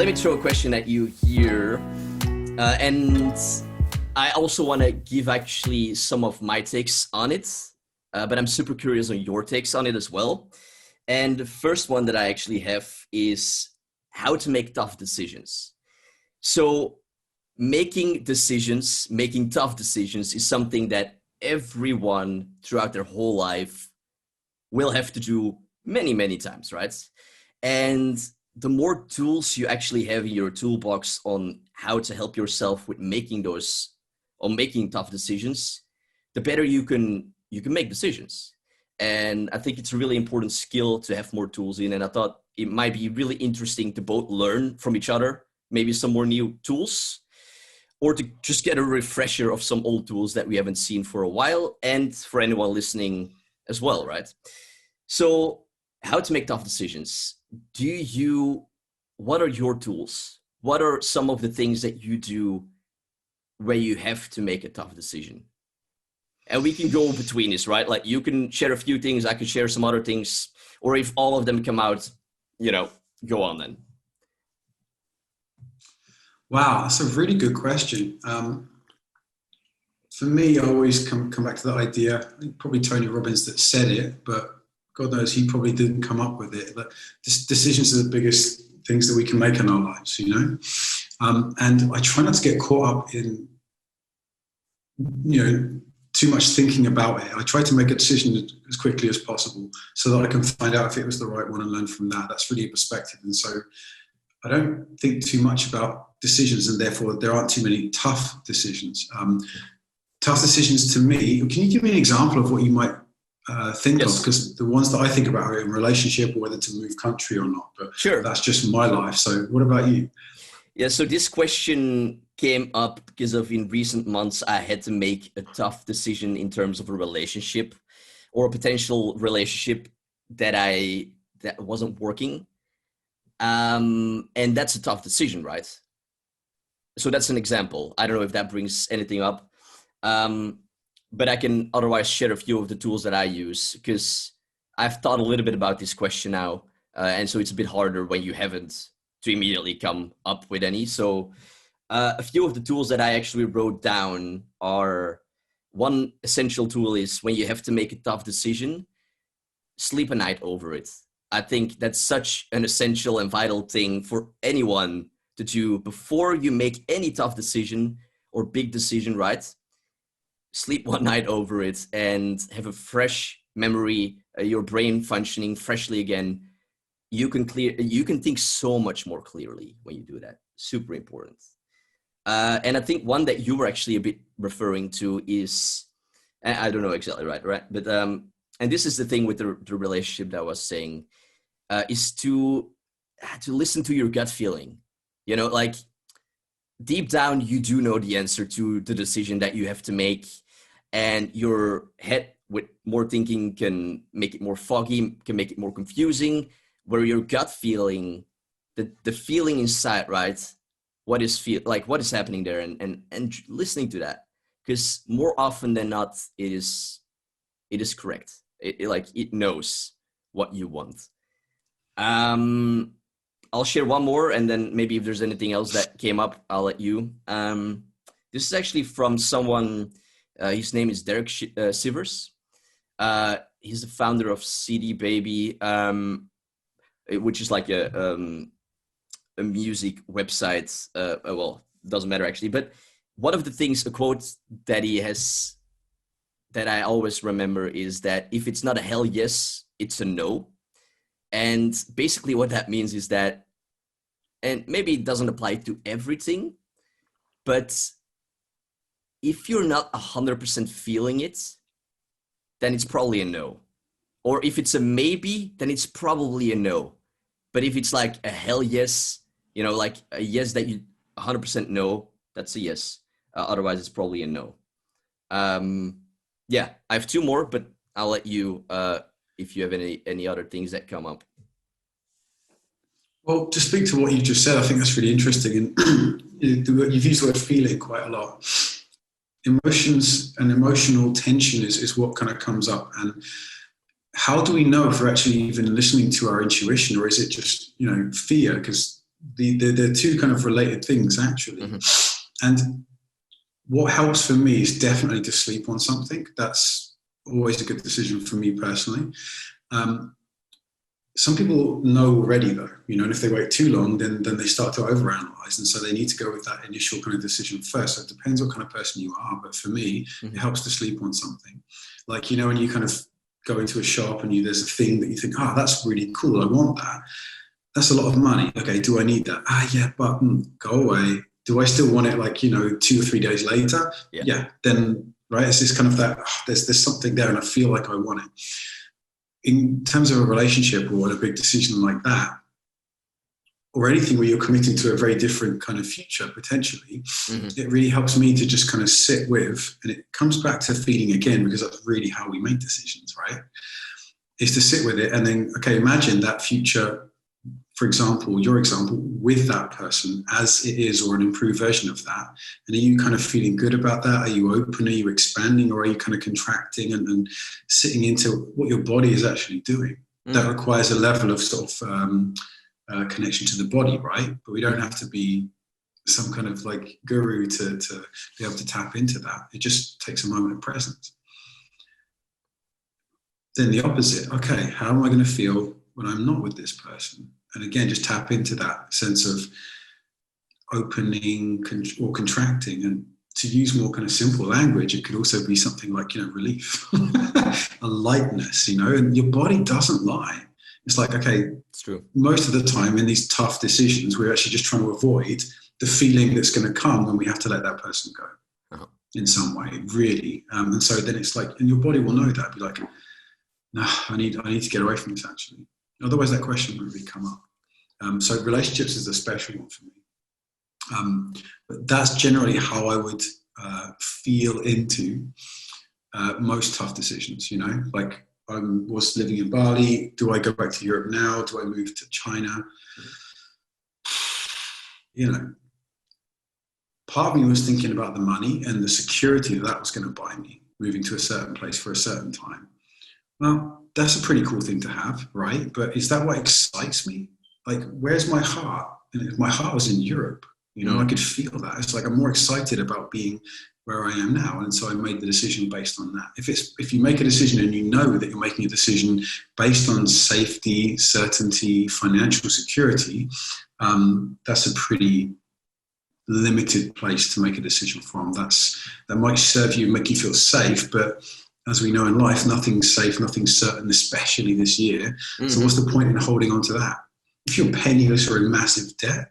let me throw a question at you here. And I also want to give actually some of my takes on it, but I'm super curious on your takes on it as well. And the first one that I actually have is how to make tough decisions. So making tough decisions is something that everyone throughout their whole life will have to do many, many times, right? And the more tools you actually have in your toolbox on how to help yourself with making tough decisions, the better you can make decisions. And I think it's a really important skill to have more tools in. And I thought it might be really interesting to both learn from each other, maybe some more new tools, or to just get a refresher of some old tools that we haven't seen for a while, and for anyone listening as well, right? So how to make tough decisions. What are your tools? What are some of the things that you do where you have to make a tough decision? And we can go between this, right? Like you can share a few things, I could share some other things, or if all of them come out, go on then. Wow, that's a really good question. For me, I always come back to that idea. I think probably Tony Robbins that said it, but God knows he probably didn't come up with it. But decisions are the biggest things that we can make in our lives, And I try not to get caught up in, too much thinking about it. I try to make a decision as quickly as possible so that I can find out if it was the right one and learn from that. That's really a perspective. And so I don't think too much about decisions, and therefore there aren't too many tough decisions. Tough decisions to me, can you give me an example of what you might think of? Because the ones that I think about are in relationship or whether to move country or not. But sure, that's just my life. So what about you? Yeah, so this question came up because in recent months, I had to make a tough decision in terms of a relationship or a potential relationship that wasn't working. And that's a tough decision, right? So that's an example. I don't know if that brings anything up. But I can otherwise share a few of the tools that I use, because I've thought a little bit about this question now. And so it's a bit harder when you haven't to immediately come up with any. So a few of the tools that I actually wrote down are, one essential tool is when you have to make a tough decision, sleep a night over it. I think that's such an essential and vital thing for anyone to do before you make any tough decision or big decision, right? Sleep one night over it and have a fresh memory, your brain functioning freshly again. You can think so much more clearly when you do that. Super important. And I think one that you were actually a bit referring to is, I don't know exactly right? But and this is the thing with the relationship that I was saying, is to listen to your gut feeling. Like deep down, you do know the answer to the decision that you have to make, and your head with more thinking can make it more foggy, can make it more confusing. Where your gut feeling, the feeling inside, right? What is happening there, and listening to that, because more often than not, it is correct. It knows what you want. I'll share one more, and then maybe if there's anything else that came up, I'll let you. This is actually from someone. His name is Derek Sivers. He's the founder of CD Baby. Which is like a music website. Well, doesn't matter actually. But one of the things, a quote that he has that I always remember is that if it's not a hell yes, it's a no. And basically what that means is that, and maybe it doesn't apply to everything, but if you're not 100% feeling it, then it's probably a no. Or if it's a maybe, then it's probably a no. But if it's like a hell yes, like a yes that you 100% know, that's a yes. Otherwise, it's probably a no. Yeah, I have two more, but I'll let you, if you have any other things that come up. Well, to speak to what you just said, I think that's really interesting. And you've used the word feeling quite a lot. Emotions and emotional tension is what kind of comes up. And how do we know if we're actually even listening to our intuition, or is it just, fear? Because they're two kind of related things actually. Mm-hmm. And what helps for me is definitely to sleep on something. That's always a good decision for me personally. Some people know already though, and if they wait too long, then they start to overanalyze. And so they need to go with that initial kind of decision first. So it depends what kind of person you are. But for me, it helps to sleep on something. Like, when you kind of go into a shop and there's a thing that you think, that's really cool. I want that. That's a lot of money. Okay, do I need that? Yeah, but go away. Do I still want it 2 or 3 days later? Yeah. Then, right, it's this kind of that, there's something there and I feel like I want it. In terms of a relationship or a big decision like that, or anything where you're committing to a very different kind of future, potentially, it really helps me to just kind of sit with, and it comes back to feeling again, because that's really how we make decisions, right? Is to sit with it and then, okay, imagine that future, for example, your example, with that person as it is, or an improved version of that. And are you kind of feeling good about that? Are you open? Are you expanding? Or are you kind of contracting and sitting into what your body is actually doing? That requires a level of sort of connection to the body, right? But we don't have to be some kind of guru to be able to tap into that. It just takes a moment of presence. Then the opposite. Okay, how am I going to feel when I'm not with this person? And again, just tap into that sense of opening or contracting. And to use more kind of simple language, it could also be something like, relief, a lightness, and your body doesn't lie. It's like, okay, it's true. Most of the time in these tough decisions, we're actually just trying to avoid the feeling that's going to come when we have to let that person go in some way, really. And so then it's like, and your body will know that, be like, no, I need to get away from this actually. Otherwise, that question wouldn't really come up. So relationships is a special one for me. But that's generally how I would feel into most tough decisions, like I was living in Bali. Do I go back to Europe now? Do I move to China? Part of me was thinking about the money and the security that was going to buy me, moving to a certain place for a certain time. Well, that's a pretty cool thing to have, right? But is that what excites me? Where's my heart? And if my heart was in Europe, I could feel that. It's like I'm more excited about being where I am now. And so I made the decision based on that. If you make a decision and you know that you're making a decision based on safety, certainty, financial security, that's a pretty limited place to make a decision from. That might serve you, make you feel safe, but as we know in life, nothing's safe, nothing's certain, especially this year. So what's the point in holding on to that? If you're penniless or in massive debt,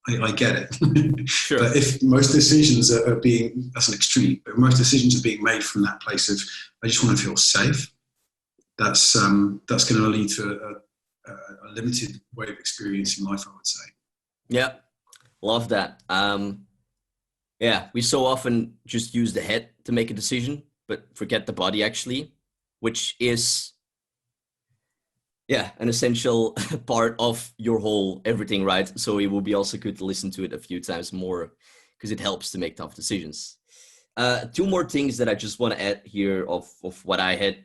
I get it. Sure. But if most decisions are being, that's an extreme, but most decisions are being made from that place of, I just want to feel safe, that's going to lead to a limited way of experiencing life, I would say. Yeah, love that. We so often just use the head to make a decision, but forget the body actually, which is an essential part of your whole everything, right? So it will be also good to listen to it a few times more because it helps to make tough decisions. Two more things that I just want to add here of what I had.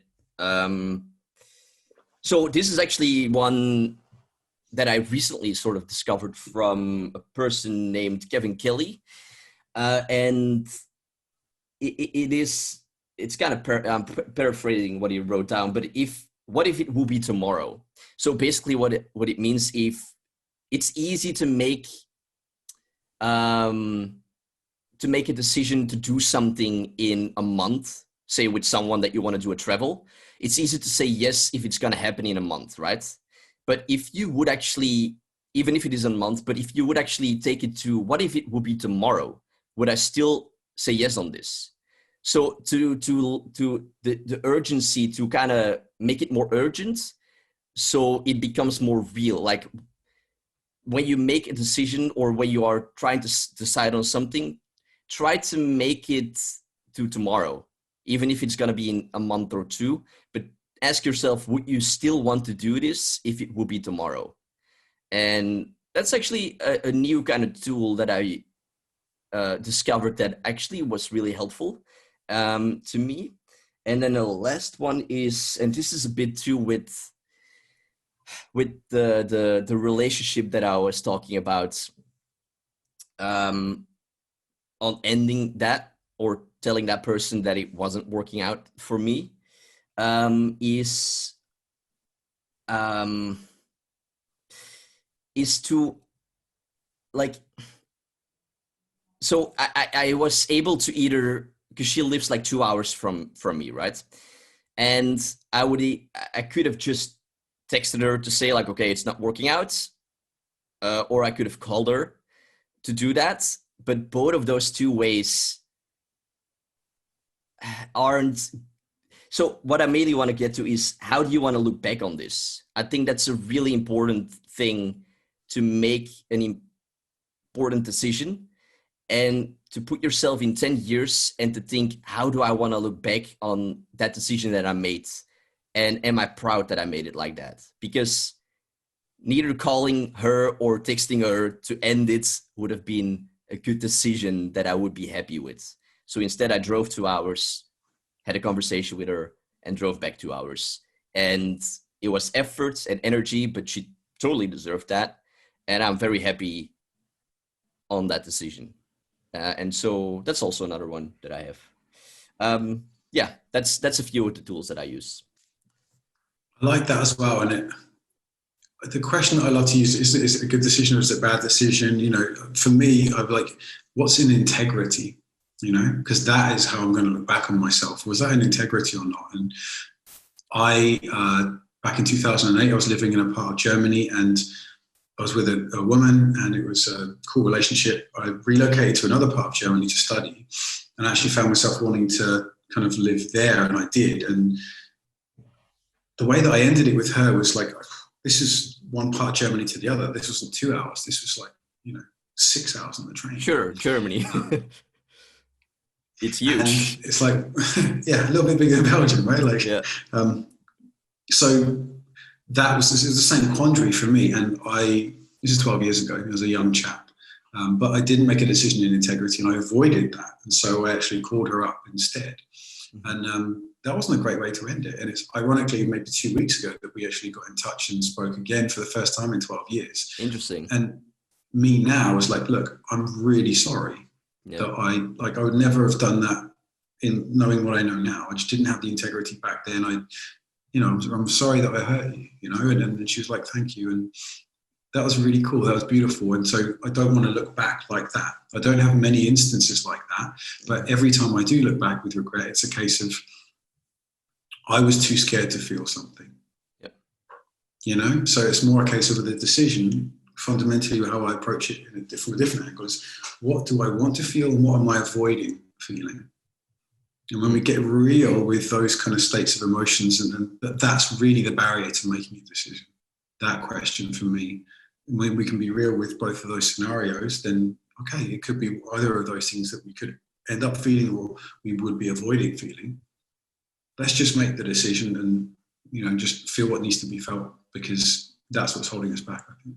So this is actually one that I recently sort of discovered from a person named Kevin Kelly. And it's kind of I'm paraphrasing what he wrote down, but what if it will be tomorrow? So basically what it means, if it's easy to make a decision to do something in a month, say with someone that you want to do a travel, it's easy to say yes if it's going to happen in a month, right? But if you would actually, even if it is a month, but if you would actually take it to what if it would be tomorrow, would I still say yes on this? So to the urgency, to kind of make it more urgent, so it becomes more real. Like when you make a decision or when you are trying to decide on something, try to make it to tomorrow, even if it's going to be in a month or two. But ask yourself, would you still want to do this if it would be tomorrow? And that's actually a new kind of tool that I discovered that actually was really helpful to me. And then the last one is, and this is a bit too with with the relationship that I was talking about, on ending that or telling that person that it wasn't working out for me, is to, like, so I was able to either, because she lives like 2 hours from me, right? And I could have just texted her to say like, okay, it's not working out, or I could have called her to do that. But both of those two ways aren't. So what I mainly want to get to is, how do you want to look back on this? I think that's a really important thing to make an important decision, and to put yourself in 10 years and to think, how do I want to look back on that decision that I made? And am I proud that I made it like that? Because neither calling her or texting her to end it would have been a good decision that I would be happy with. So instead, I drove 2 hours, had a conversation with her, and drove back 2 hours. And it was effort and energy, but she totally deserved that. And I'm very happy on that decision. And so that's also another one that I have. Yeah, that's a few of the tools that I use. I like that as well. And the question that I love to use is it a good decision or is it a bad decision? You know, for me, I'm like, what's in integrity? You know, because that is how I'm going to look back on myself. Was that in integrity or not? And back in 2008, I was living in a part of Germany, and I was with a woman, and it was a cool relationship. I relocated to another part of Germany to study, and I actually found myself wanting to kind of live there, and I did. And the way that I ended it with her was like, this is one part of Germany to the other. This wasn't 2 hours. This was like, 6 hours on the train. Sure, Germany. It's huge. And it's like, yeah, a little bit bigger than Belgium, right? Like, yeah. So this is the same quandary for me. And this is 12 years ago, as a young chap. But I didn't make a decision in integrity, and I avoided that. And so I actually called her up instead. Mm-hmm. And that wasn't a great way to end it. And it's ironically maybe 2 weeks ago that we actually got in touch and spoke again for the first time in 12 years. Interesting. And me now is like, look, I'm really sorry that I would never have done that in knowing what I know now. I just didn't have the integrity back then. I'm sorry that I hurt you, and then she was like, thank you. And that was really cool. That was beautiful. And so I don't want to look back like that. I don't have many instances like that, but every time I do look back with regret, it's a case of, I was too scared to feel something. Yep. So it's more a case of the decision. Fundamentally, how I approach it from a different angle is, what do I want to feel and what am I avoiding feeling? And when we get real with those kind of states of emotions, and that's really the barrier to making a decision. That question for me, when we can be real with both of those scenarios, then okay, it could be either of those things that we could end up feeling or we would be avoiding feeling. Let's just make the decision and just feel what needs to be felt, because that's what's holding us back, I think.